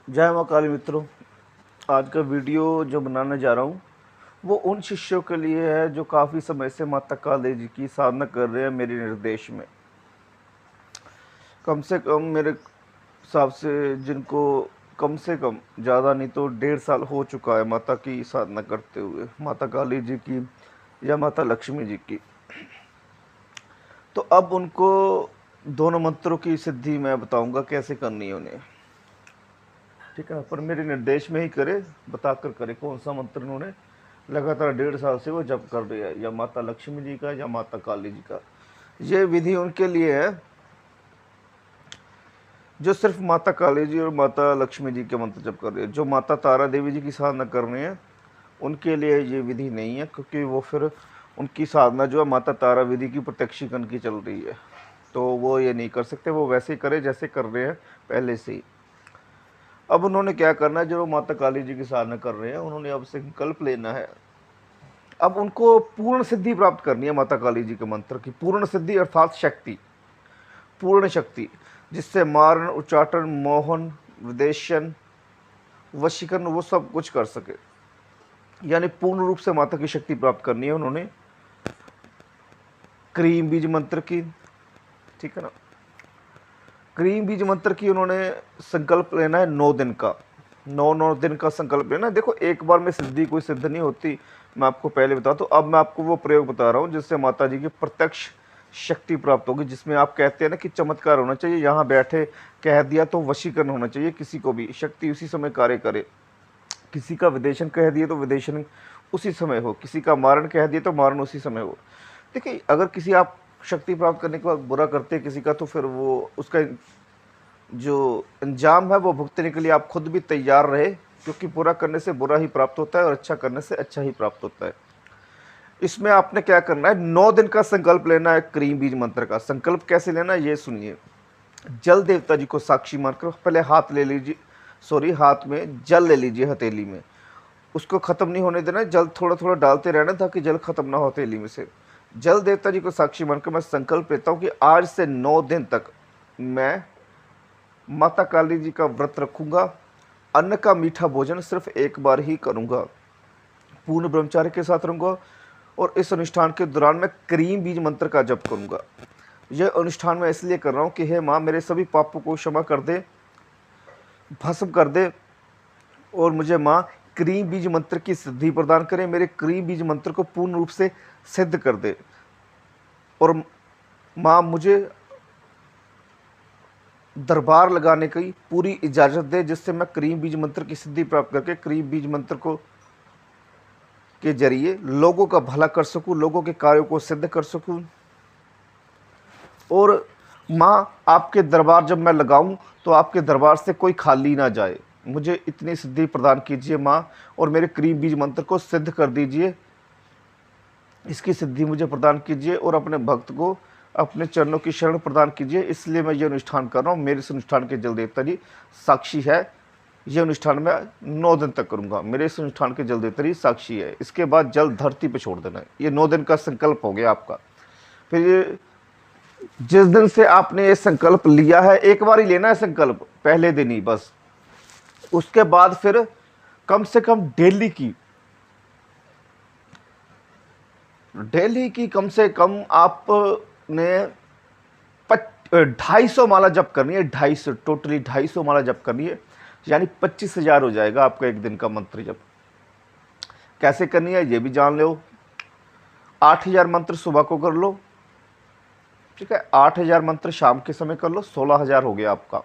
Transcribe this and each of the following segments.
जय माँ काली मित्रों। आज का वीडियो जो बनाने जा रहा हूँ वो उन शिष्यों के लिए है जो काफ़ी समय से माता काली जी की साधना कर रहे हैं मेरे निर्देश में। कम से कम मेरे हिसाब से जिनको कम से कम ज़्यादा नहीं तो 1.5 साल हो चुका है माता की साधना करते हुए, माता काली जी की या माता लक्ष्मी जी की। तो अब उनको दोनों मंत्रों की सिद्धि मैं बताऊंगा कैसे करनी है उन्हें, ठीक है। पर मेरे निर्देश में ही करे, बताकर करे कौन सा मंत्र उन्होंने लगातार 1.5 साल से वो जप कर रहे हैं, या माता लक्ष्मी जी का या माता काली जी का। ये विधि उनके लिए है जो सिर्फ माता काली जी और माता लक्ष्मी जी के मंत्र जप कर रहे हैं। जो माता तारा देवी जी की साधना कर रहे हैं उनके लिए ये विधि नहीं है, क्योंकि वो फिर उनकी साधना जो है माता तारा विधि की प्रत्यक्षीकरण की चल रही है, तो वो ये नहीं कर सकते। वो वैसे ही करे जैसे कर रहे हैं पहले से ही। अब उन्होंने क्या करना है, जो माता काली जी की साधना कर रहे हैं उन्होंने अब संकल्प लेना है। अब उनको पूर्ण सिद्धि प्राप्त करनी है माता काली जी के मंत्र की। पूर्ण सिद्धि अर्थात शक्ति, पूर्ण शक्ति, जिससे मारण, उच्चाटन, मोहन, विदेशन, वशीकरण वो सब कुछ कर सके। यानी पूर्ण रूप से माता की शक्ति प्राप्त करनी है उन्होंने। क्रीम बीज मंत्र की, ठीक है ना। क्रीम बीज मंत्र की उन्होंने संकल्प लेना है 9 दिन का। 9 दिन का संकल्प लेना है। देखो, एक बार में सिद्धि कोई सिद्ध नहीं होती, मैं आपको पहले बता दूं। अब मैं आपको वो प्रयोग बता रहा हूँ जिससे माता जी की प्रत्यक्ष शक्ति प्राप्त होगी, जिसमें आप कहते हैं ना कि चमत्कार होना चाहिए। यहाँ बैठे कह दिया तो वशीकरण होना चाहिए, किसी को भी शक्ति उसी समय कार्य करे। किसी का विदेशन कह दिए तो विदेशन उसी समय हो, किसी का मारण कह दिए तो मारण उसी समय हो। देखिए, अगर किसी आप शक्ति प्राप्त करने के बाद बुरा करते हैं किसी का, तो फिर वो उसका जो अंजाम है वो भुगतने के लिए आप खुद भी तैयार रहे, क्योंकि बुरा करने से बुरा ही प्राप्त होता है और अच्छा करने से अच्छा ही प्राप्त होता है। इसमें आपने क्या करना है, 9 दिन का संकल्प लेना है। क्रीम बीज मंत्र का संकल्प कैसे लेना है ये सुनिए। जल देवता जी को साक्षी मानकर पहले हाथ ले लीजिए, सॉरी, हाथ में जल ले लीजिए हथेली में। उसको खत्म नहीं होने देना, जल थोड़ा थोड़ा डालते रहना ताकि जल खत्म ना हो हथेली में से। जल देवता जी को साक्षी मानकर मैं संकल्प लेता हूँ कि आज से 9 दिन तक मैं माता काली जी का व्रत रखूंगा। अन्न का मीठा भोजन सिर्फ एक बार ही करूंगा। पूर्ण ब्रह्मचार्य के साथ रहूंगा। और इस अनुष्ठान के दौरान मैं क्रीम बीज मंत्र का जप करूंगा। यह अनुष्ठान मैं इसलिए कर रहा हूँ कि हे माँ, मेरे सभी पापों को क्षमा कर दे, भस्म कर दे, और मुझे माँ क्रीम बीज मंत्र की सिद्धि प्रदान करे। मेरे क्रीम बीज मंत्र को पूर्ण रूप से सिद्ध कर दे। और माँ मुझे दरबार लगाने की पूरी इजाज़त दे, जिससे मैं क्रीम बीज मंत्र की सिद्धि प्राप्त करके क्रीम बीज मंत्र को के जरिए लोगों का भला कर सकूं, लोगों के कार्यों को सिद्ध कर सकूं। और माँ, आपके दरबार जब मैं लगाऊं तो आपके दरबार से कोई खाली ना जाए। मुझे इतनी सिद्धि प्रदान कीजिए माँ, और मेरे क्रीम बीज मंत्र को सिद्ध कर दीजिए। इसकी सिद्धि मुझे प्रदान कीजिए और अपने भक्त को अपने चरणों की शरण प्रदान कीजिए। इसलिए मैं ये अनुष्ठान कर रहा हूँ। मेरे इस अनुष्ठान के जल देवता जी साक्षी है। ये अनुष्ठान मैं 9 दिन तक करूँगा। मेरे इस अनुष्ठान के जल देवता जी साक्षी है। इसके बाद जल धरती पर छोड़ देना है। ये 9 दिन का संकल्प हो गया आपका। फिर ये जिस दिन से आपने ये संकल्प लिया है, एक बार ही लेना है संकल्प, पहले दिन ही बस। उसके बाद फिर कम से कम डेली की कम से कम आपने 250 माला जप करनी है। 250, टोटली 250 माला जप करनी है। यानी 25,000 हो जाएगा आपका एक दिन का मंत्र जप। कैसे करनी है ये भी जान लो। 8,000 मंत्र सुबह को कर लो, ठीक है। 8,000 मंत्र शाम के समय कर लो, 16,000 हो गया आपका।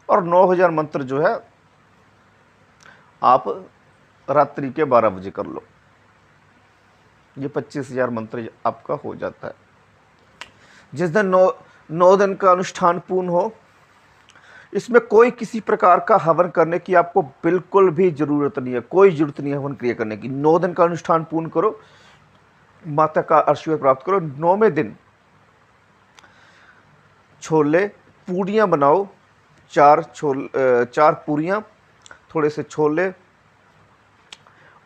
और 9,000 मंत्र जो है आप रात्रि के 12 बजे कर लो। ये 25,000 मंत्र आपका हो जाता है। जिस दिन 9 दिन का अनुष्ठान पूर्ण हो, इसमें कोई किसी प्रकार का हवन करने की आपको बिल्कुल भी जरूरत नहीं है। कोई जरूरत नहीं है हवन क्रिया करने की। 9 दिन का अनुष्ठान पूर्ण करो, माता का आशीर्वाद प्राप्त करो। 9वें दिन छोले पूड़ियाँ बनाओ। 4 पूड़ियाँ, थोड़े से छोले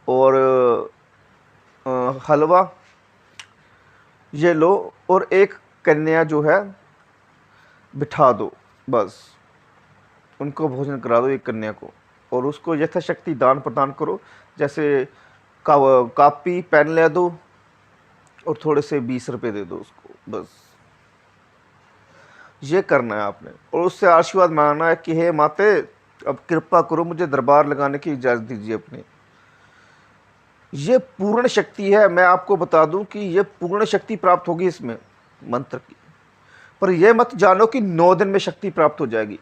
और हलवा ये लो, और एक कन्या जो है बिठा दो बस। उनको भोजन करा दो, एक कन्या को, और उसको यथाशक्ति दान प्रदान करो। जैसे कापी पेन ले दो और थोड़े से 20 रुपये दे दो उसको, बस ये करना है आपने। और उससे आशीर्वाद मांगना है कि हे माते, अब कृपा करो, मुझे दरबार लगाने की इजाज़त दीजिए अपनी। ये पूर्ण शक्ति है, मैं आपको बता दूं कि ये पूर्ण शक्ति प्राप्त होगी इसमें मंत्र की। पर यह मत जानो कि 9 दिन में शक्ति प्राप्त हो जाएगी,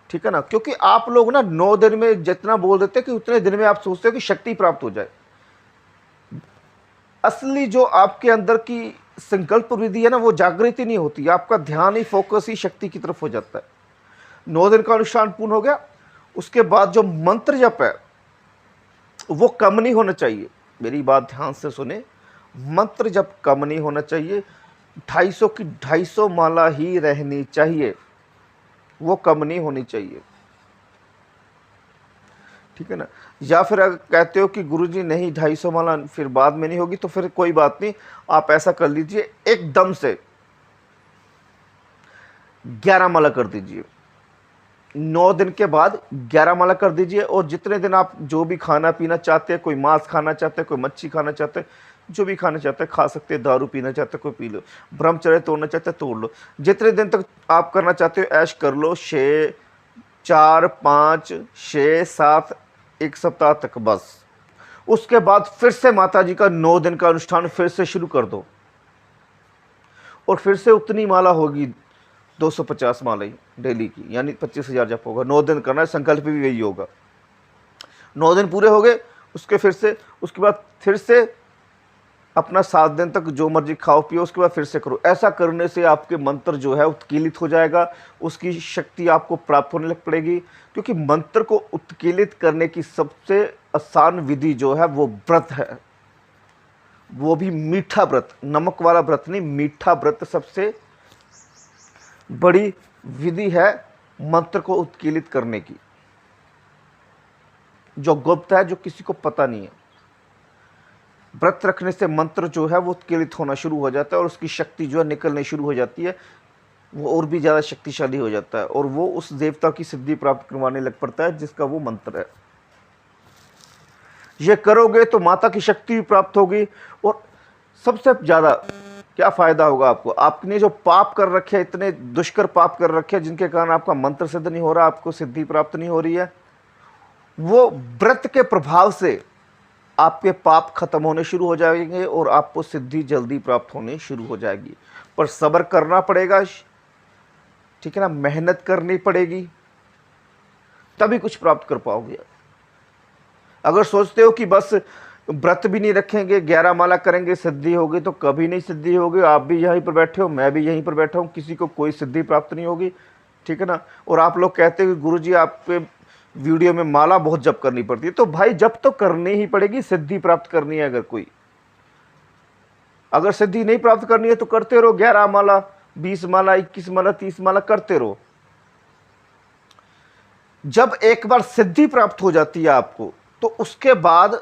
ठीक है ना, क्योंकि आप लोग ना 9 दिन में जितना बोल देते कि उतने दिन में आप सोचते हो कि शक्ति प्राप्त हो जाए। असली जो आपके अंदर की संकल्प विधि है ना, वो जागृति नहीं होती, आपका ध्यान ही, फोकस ही शक्ति की तरफ हो जाता है। 9 दिन का अनुष्ठान पूर्ण हो गया, उसके बाद जो मंत्र जप है वो कम नहीं होना चाहिए। मेरी बात ध्यान से सुने, मंत्र जप कम नहीं होना चाहिए। 250 की 250 माला ही रहनी चाहिए, वो कम नहीं होनी चाहिए, ठीक है ना। या फिर अगर कहते हो कि गुरुजी नहीं 250 माला फिर बाद में नहीं होगी, तो फिर कोई बात नहीं, आप ऐसा कर लीजिए, एकदम से 11 माला कर दीजिए। 9 दिन के बाद 11 माला कर दीजिए। और जितने दिन आप जो भी खाना पीना चाहते हैं, कोई मांस खाना चाहते हैं, कोई मच्छी खाना चाहते हैं, जो भी खाना चाहते हैं खा सकते हैं, दारू पीना चाहते हैं कोई पी लो, ब्रह्मचर्य तोड़ना चाहते हैं तोड़ लो, जितने दिन तक आप करना चाहते हो ऐश कर लो, 6, 4, 5, 6, 7, 1 सप्ताह तक बस। उसके बाद फिर से माता जी का 9 दिन का अनुष्ठान फिर से शुरू कर दो, और फिर से उतनी माला होगी, 250 माला ही डेली की, यानी 25,000 जप होगा। 9 दिन करना है, संकल्प भी वही होगा। 9 दिन पूरे हो गए, उसके बाद फिर से अपना 7 दिन तक जो मर्जी खाओ पियो, उसके बाद फिर से करो। ऐसा करने से आपके मंत्र जो है उत्कीलित हो जाएगा, उसकी शक्ति आपको प्राप्त होने लग पड़ेगी। क्योंकि मंत्र को उत्कीलित करने की सबसे आसान विधि जो है वो व्रत है, वो भी मीठा व्रत, नमक वाला व्रत नहीं, मीठा व्रत सबसे बड़ी विधि है मंत्र को उत्कीलित करने की, जो गुप्त है, जो किसी को पता नहीं है। व्रत रखने से मंत्र जो है वो उत्कीलित होना शुरू हो जाता है, और उसकी शक्ति जो है निकलनी शुरू हो जाती है, वो और भी ज़्यादा शक्तिशाली हो जाता है, और वो उस देवता की सिद्धि प्राप्त करवाने लग पड़ता है जिसका वो मंत्र है। ये करोगे तो माता की शक्ति भी प्राप्त होगी, और सबसे ज़्यादा क्या फ़ायदा होगा आपको, आपने जो पाप कर रखे, इतने दुष्कर पाप कर रखे जिनके कारण आपका मंत्र सिद्ध नहीं हो रहा, आपको सिद्धि प्राप्त नहीं हो रही है, वो व्रत के प्रभाव से आपके पाप खत्म होने शुरू हो जाएंगे और आपको सिद्धि जल्दी प्राप्त होने शुरू हो जाएगी। पर सब्र करना पड़ेगा, ठीक है ना, मेहनत करनी पड़ेगी, तभी कुछ प्राप्त कर पाओगे। अगर सोचते हो कि बस व्रत भी नहीं रखेंगे, 11 माला करेंगे सिद्धि होगी, तो कभी नहीं सिद्धि होगी। आप भी यहीं पर बैठे हो, मैं भी यहीं पर बैठा हूँ, किसी को कोई सिद्धि प्राप्त नहीं होगी, ठीक है ना। और आप लोग कहते हैं कि गुरुजी आपके वीडियो में माला बहुत जप करनी पड़ती है, तो भाई जप तो करनी ही पड़ेगी, सिद्धि प्राप्त करनी है। अगर सिद्धि नहीं प्राप्त करनी है तो करते रहो, 11 माला, 20 माला, 21 माला, 30 माला करते रहो। जब एक बार सिद्धि प्राप्त हो जाती है आपको, तो उसके बाद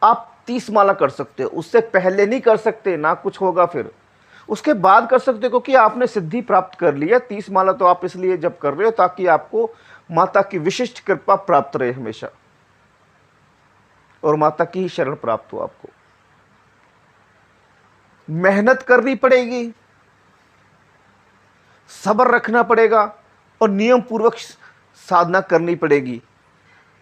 आप 30 माला कर सकते हो, उससे पहले नहीं कर सकते, ना कुछ होगा। फिर उसके बाद कर सकते हो, क्योंकि आपने सिद्धि प्राप्त कर लिया। 30 माला तो आप इसलिए जब कर रहे हो ताकि आपको माता की विशिष्ट कृपा प्राप्त रहे हमेशा, और माता की ही शरण प्राप्त हो। आपको मेहनत करनी पड़ेगी, सब्र रखना पड़ेगा, और नियम पूर्वक साधना करनी पड़ेगी,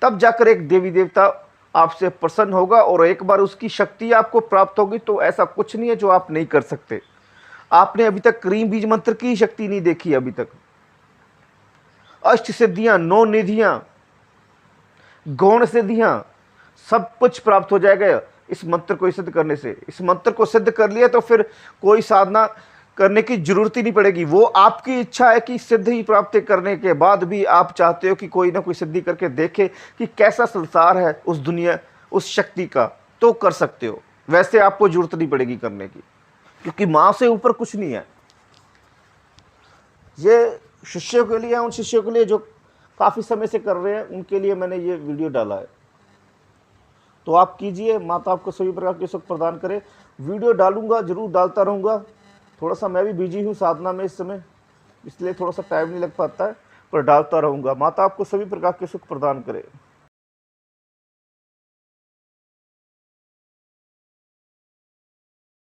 तब जाकर एक देवी देवता आपसे प्रसन्न होगा। और एक बार उसकी शक्ति आपको प्राप्त होगी तो ऐसा कुछ नहीं है जो आप नहीं कर सकते। आपने अभी तक क्रीम बीज मंत्र की शक्ति नहीं देखी, अभी तक अष्ट सिद्धियां, 9 निधियां, गौण सिद्धियां, सब कुछ प्राप्त हो जाएगा इस मंत्र को सिद्ध करने से। इस मंत्र को सिद्ध कर लिया तो फिर कोई साधना करने की जरूरत ही नहीं पड़ेगी। वो आपकी इच्छा है कि सिद्धि प्राप्त करने के बाद भी आप चाहते हो कि कोई ना कोई सिद्धि करके देखे कि कैसा संसार है उस दुनिया, उस शक्ति का, तो कर सकते हो। वैसे आपको जरूरत नहीं पड़ेगी करने की, क्योंकि मां से ऊपर कुछ नहीं है। ये शिष्यों के लिए, उन शिष्यों के लिए जो काफ़ी समय से कर रहे हैं, उनके लिए मैंने ये वीडियो डाला है। तो आप कीजिए, माता आपको सभी प्रकार के सुख प्रदान करे। वीडियो डालूंगा, जरूर डालता रहूँगा। थोड़ा सा मैं भी बिजी हूँ साधना में इस समय, इसलिए थोड़ा सा टाइम नहीं लग पाता है, पर डालता रहूँगा। माता आपको सभी प्रकार के सुख प्रदान करे।